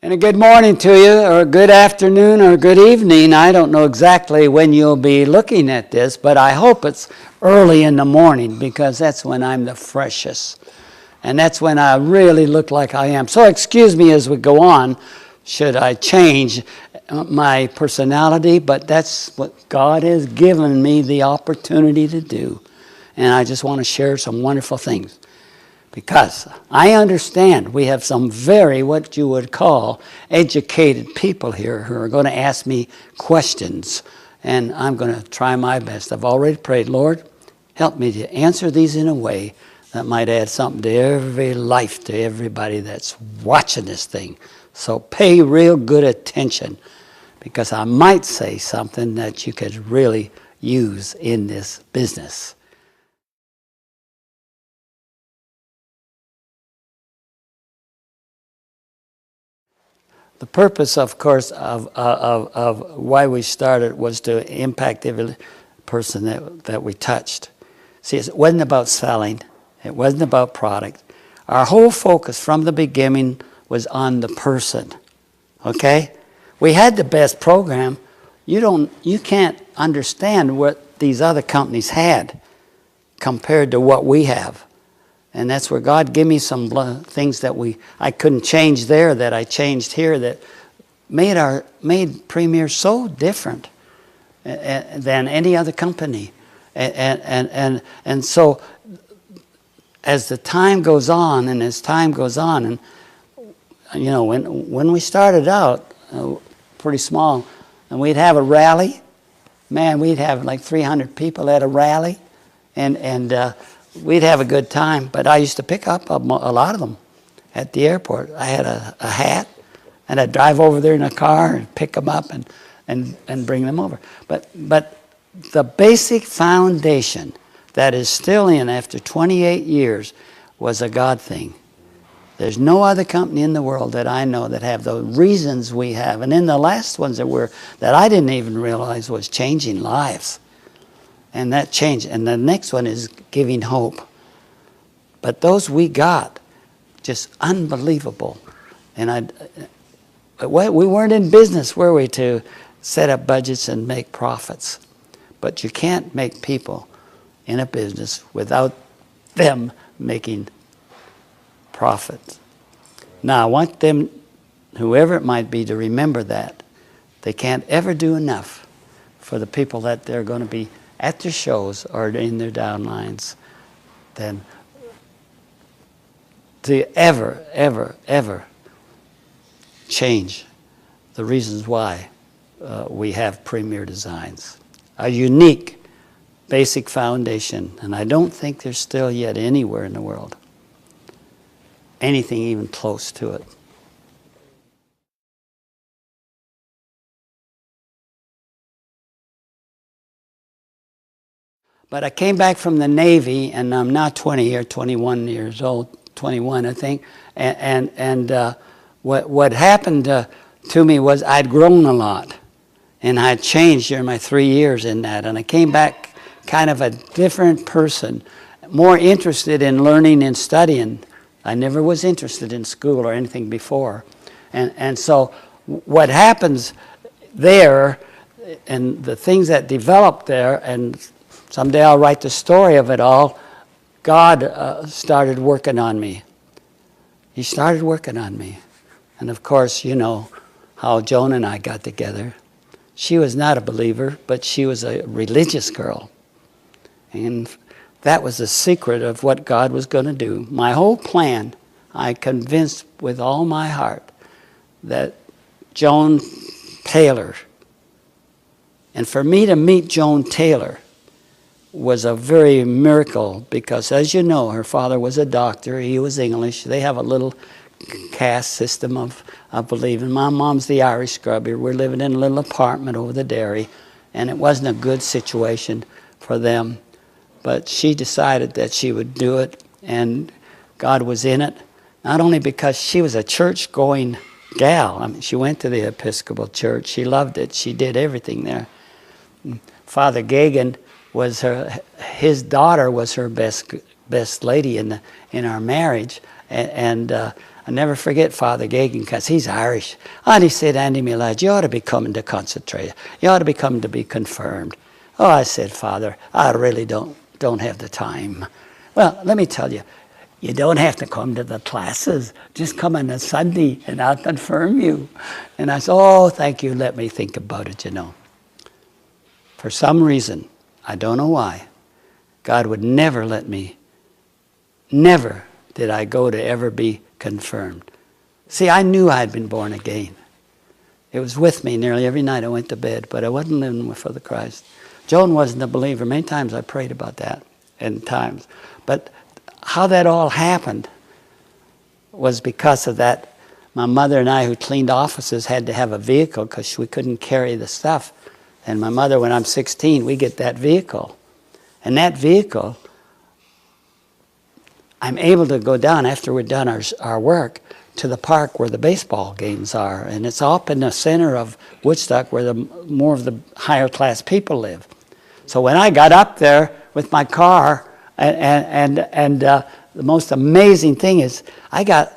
And a good morning to you, or a good afternoon, or good evening. I don't know exactly when you'll be looking at this, but I hope it's early in the morning, because that's when I'm the freshest. And that's when I really look like I am. So excuse me as we go on, should I change my personality, but that's what God has given me the opportunity to do. And I just want to share some wonderful things. Because I understand we have some very, what you would call, educated people here who are going to ask me questions. And I'm going to try my best. I've already prayed, Lord, help me to answer these in a way that might add something to every life, to everybody that's watching this thing. So pay real good attention, because I might say something that you could really use in this business. The purpose, of course, of why we started was to impact every person that we touched. See, it wasn't about selling. It wasn't about product. Our whole focus from the beginning was on the person. Okay? We had the best program. You can't understand what these other companies had compared to what we have. And that's where God gave me some things that I couldn't change there, that I changed here, that made Premier so different than any other company. And so as the time goes on, and you know, when we started out, pretty small, and we'd have a rally, man, we'd have like 300 people at a rally, and we'd have a good time. But I used to pick up a lot of them at the airport. I had a hat, and I'd drive over there in a car and pick them up and bring them over. But the basic foundation that is still in after 28 years was a God thing. There's no other company in the world that I know that have the reasons we have. And then the last ones that I didn't even realize was changing lives. And that changed. And the next one is giving hope. But those we got, just unbelievable. And we weren't in business, were we, to set up budgets and make profits. But you can't make people in a business without them making profits. Now, I want them, whoever it might be, to remember that. They can't ever do enough for the people that they're going to be at their shows or in their downlines than to ever change the reasons why we have Premier Designs. A unique basic foundation, and I don't think there's still yet anywhere in the world anything even close to it. But I came back from the Navy, and I'm now 20 or 21 years old, 21 I think, and what happened to me was I'd grown a lot, and I'd changed during my 3 years in that, and I came back kind of a different person, more interested in learning and studying. I never was interested in school or anything before. And so what happens there, and the things that developed there, and someday I'll write the story of it all, God started working on me. He started working on me. And of course, you know how Joan and I got together. She was not a believer, but she was a religious girl. And that was the secret of what God was going to do. My whole plan, I convinced with all my heart that Joan Taylor, and for me to meet Joan Taylor was a very miracle, because as you know, her father was a doctor, he was English. They have a little caste system of believing. My mom's the Irish scrubby. We're living in a little apartment over the dairy, and it wasn't a good situation for them. But she decided that she would do it, and God was in it, not only because she was a church-going gal. I mean, she went to the Episcopal Church. She loved it. She did everything there. Father Gagan was his daughter was her best lady in our marriage, and I never forget Father Gagan because he's Irish. And he said, Andy, my lad, you ought to be coming to concentrate. You ought to be coming to be confirmed. Oh, I said, Father, I really don't have the time. Well, let me tell you, you don't have to come to the classes. Just come on a Sunday and I'll confirm you. And I said, oh, thank you. Let me think about it, you know. For some reason, I don't know why, God would never let me, never did I go to ever be confirmed. See, I knew I had been born again. It was with me nearly every night I went to bed, but I wasn't living for the Christ. Joan wasn't a believer. Many times I prayed about that, and times. But how that all happened was because of that. My mother and I, who cleaned offices, had to have a vehicle because we couldn't carry the stuff. And my mother, when I'm 16, we get that vehicle. And that vehicle, I'm able to go down after we're done our work to the park where the baseball games are. And it's up in the center of Woodstock where more of the higher class people live. So when I got up there with my car, and the most amazing thing is I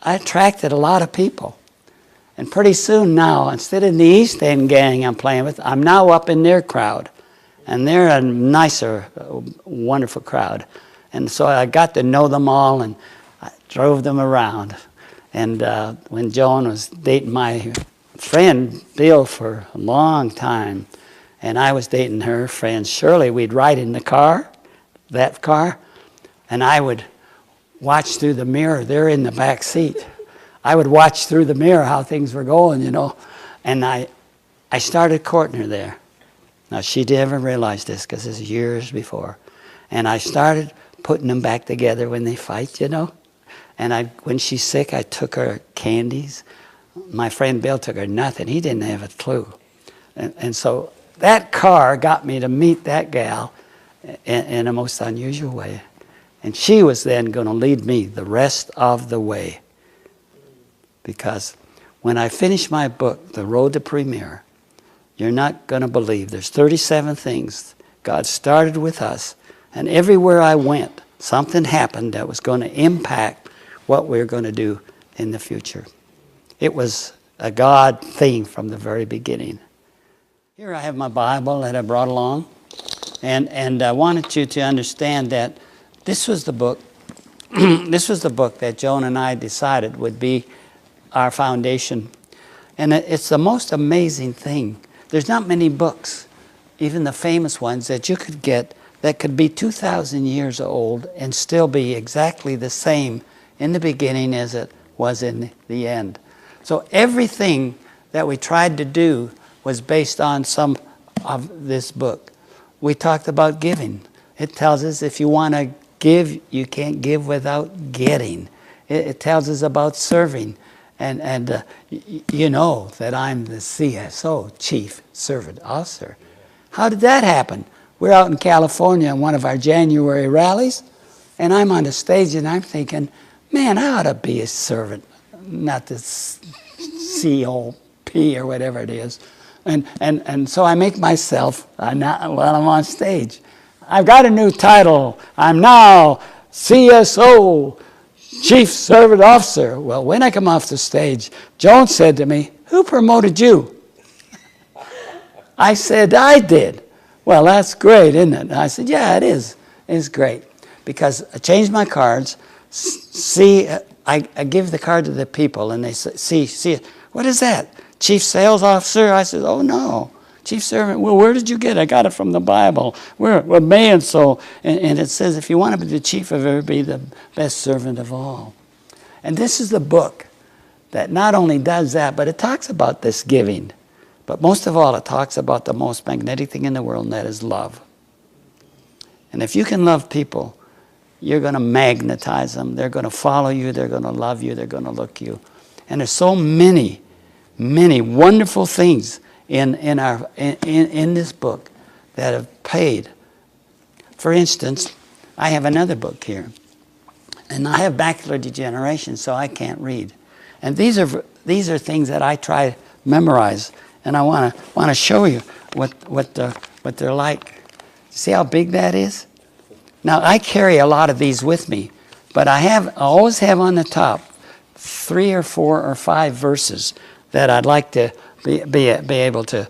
attracted a lot of people. And pretty soon now, instead of the East End gang I'm playing with, I'm now up in their crowd. And they're a nicer, wonderful crowd. And so I got to know them all, and I drove them around. And when Joan was dating my friend Bill for a long time, and I was dating her friend Shirley, we'd ride in the car, that car, and I would watch through the mirror. They're in the back seat. I would watch through the mirror how things were going, you know. And I started courting her there. Now, she never realized this because this is years before. And I started putting them back together when they fight, you know. And when she's sick, I took her candies. My friend Bill took her nothing. He didn't have a clue. And so that car got me to meet that gal in a most unusual way. And she was then going to lead me the rest of the way. Because when I finished my book, The Road to Premier, you're not going to believe. There's 37 things. God started with us. And everywhere I went, something happened that was going to impact what we're going to do in the future. It was a God thing from the very beginning. Here I have my Bible that I brought along. And I wanted you to understand that this was the book. This was the book that Joan and I decided would be our foundation. And it's the most amazing thing. There's not many books, even the famous ones, that you could get that could be 2,000 years old and still be exactly the same in the beginning as it was in the end. So everything that we tried to do was based on some of this book. We talked about giving. It tells us if you want to give, you can't give without getting. It tells us about serving. And you know that I'm the CSO, Chief Servant Officer. How did that happen? We're out in California in one of our January rallies, and I'm on the stage and I'm thinking, man, I ought to be a servant, not the COP or whatever it is. And so I make myself, while I'm on stage, I've got a new title. I'm now CSO, Chief Servant Officer. Well, when I come off the stage, Joan said to me, who promoted you? I said, I did. Well, that's great, isn't it? And I said, yeah, it is. It's great. Because I changed my cards. I give the card to the people, and they say, see, what is that? Chief Sales Officer? I said, oh, no. Chief Servant, well, where did you get it? I got it from the Bible. We're man, so, and it says, if you want to be the chief of everybody, be the best servant of all. And this is the book that not only does that, but it talks about this giving. But most of all, it talks about the most magnetic thing in the world, and that is love. And if you can love people, you're going to magnetize them. They're going to follow you. They're going to love you. They're going to look you. And there's so many, many wonderful things in this book that have paid. For instance, I have another book here. And I have macular degeneration, so I can't read. And these are things that I try to memorize. And I want to show you what they're like. See how big that is? Now, I carry a lot of these with me, but I always have on the top 3 or 4 or 5 verses that I'd like to be able to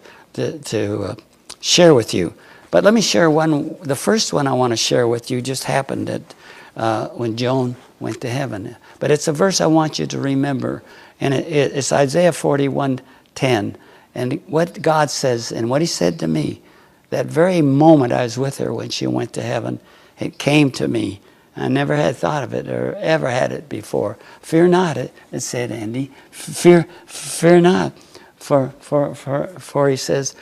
share with you. But let me share one. The first one I want to share with you just happened at, when Joan went to heaven. But it's a verse I want you to remember. And it's Isaiah 41:10. And what God says and what he said to me, that very moment I was with her when she went to heaven, it came to me. I never had thought of it or ever had it before. Fear not, it said, Andy. Fear not. For he says,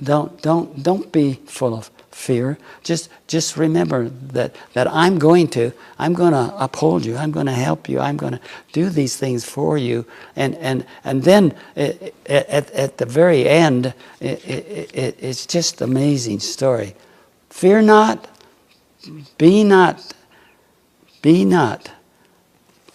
don't be full of fear. Just remember that I'm going to uphold you. I'm going to help you. I'm going to do these things for you. And then at the very end, it's just an amazing story. Fear not, be not. Be not.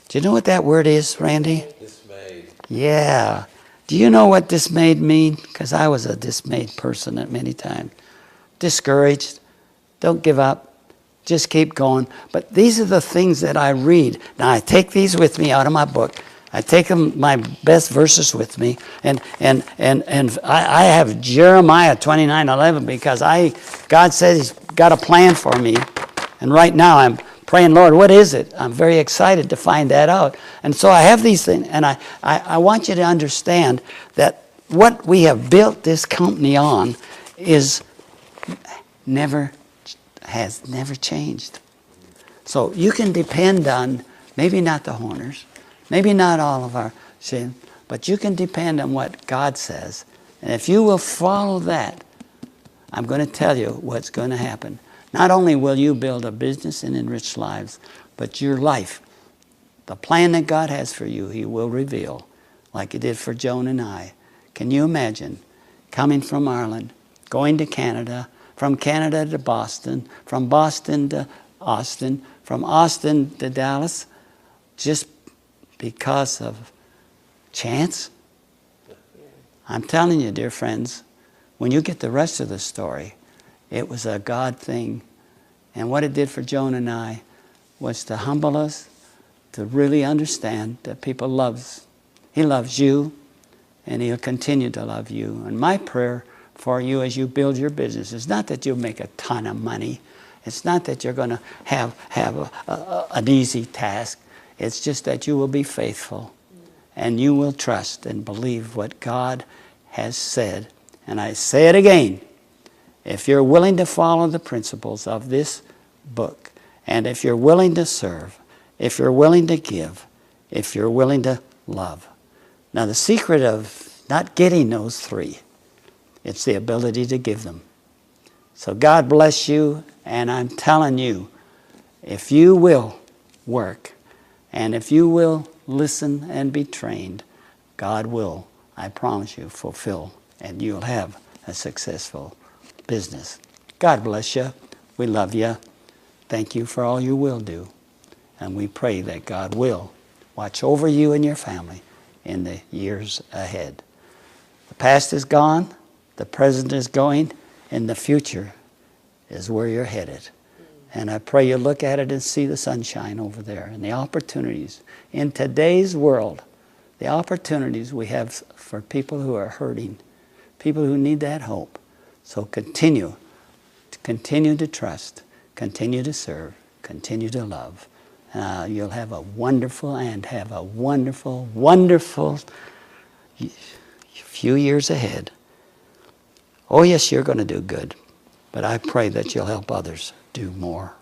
Do you know what that word is, Randy? Dismayed. Yeah. Do you know what dismayed means? Because I was a dismayed person at many times. Discouraged. Don't give up. Just keep going. But these are the things that I read. Now, I take these with me out of my book. I take my best verses with me. And I have Jeremiah 29:11 because God says he's got a plan for me. And right now I'm praying, Lord, what is it? I'm very excited to find that out. And so I have these things, and I want you to understand that what we have built this company on has never changed. So you can depend on, maybe not the Horners, maybe not all of our sin, but you can depend on what God says. And if you will follow that, I'm going to tell you what's going to happen. Not only will you build a business and enrich lives, but your life, the plan that God has for you, he will reveal, like he did for Joan and I. Can you imagine coming from Ireland, going to Canada, from Canada to Boston, from Boston to Austin, from Austin to Dallas, just because of chance? I'm telling you, dear friends, when you get the rest of the story, it was a God thing. And what it did for Joan and I was to humble us, to really understand that he loves you, and he'll continue to love you. And my prayer for you as you build your business is not that you'll make a ton of money. It's not that you're going to have an easy task. It's just that you will be faithful, and you will trust and believe what God has said. And I say it again. If you're willing to follow the principles of this book, and if you're willing to serve, if you're willing to give, if you're willing to love. Now, the secret of not getting those 3, it's the ability to give them. So God bless you, and I'm telling you, if you will work, and if you will listen and be trained, God will, I promise you, fulfill, and you'll have a successful business. God bless you. We love you. Thank you for all you will do. And we pray that God will watch over you and your family in the years ahead. The past is gone. The present is going. And the future is where you're headed. And I pray you look at it and see the sunshine over there and the opportunities. In today's world, the opportunities we have for people who are hurting, people who need that hope. So continue to trust, continue to serve, continue to love. You'll have a wonderful, wonderful few years ahead. Oh yes, you're going to do good, but I pray that you'll help others do more.